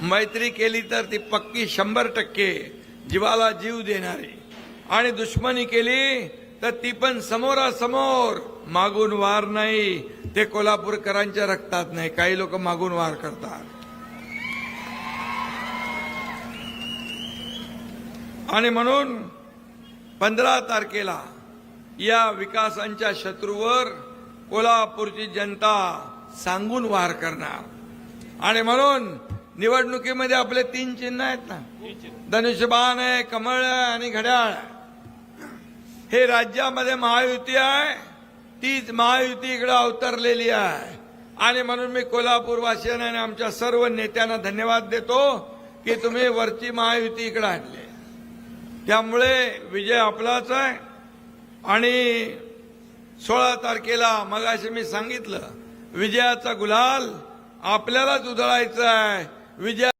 मैत्री केली तर ती पक्की 100% जीवाला जीव देणारी, आणि दुश्मनी केली तर ती पण समोरासमोर, मागून वार नाही. ते कोल्हापूरकरांच्या रक्तात नाही. काही लोक मागून वार करतात. आणि म्हणून 15 तारखेला या विकासांच्या शत्रूवर कोल्हापूरची जनता सांगून वार करणार. आणि म्हणून निवडणुकीमध्ये आपले 3 चिन्ह आहेत ना, धनुष्यबाण आहे, कमळ आहे आणि घड्याळ आहे. हे राज्यामध्ये महायुती आहे, तीच महायुती इकडे अवतरलेली आहे. आणि म्हणून मी कोल्हापूरवासियांना आणि आमच्या सर्व नेत्यांना धन्यवाद देतो की तुम्ही वरची महायुती इकडे आणली. त्यामुळे विजय आपलाच आहे. आणि 16 तारखेला मगाशी मी सांगितलं, विजयाचा गुलाल आपल्यालाच उधळायचा आहे. विजय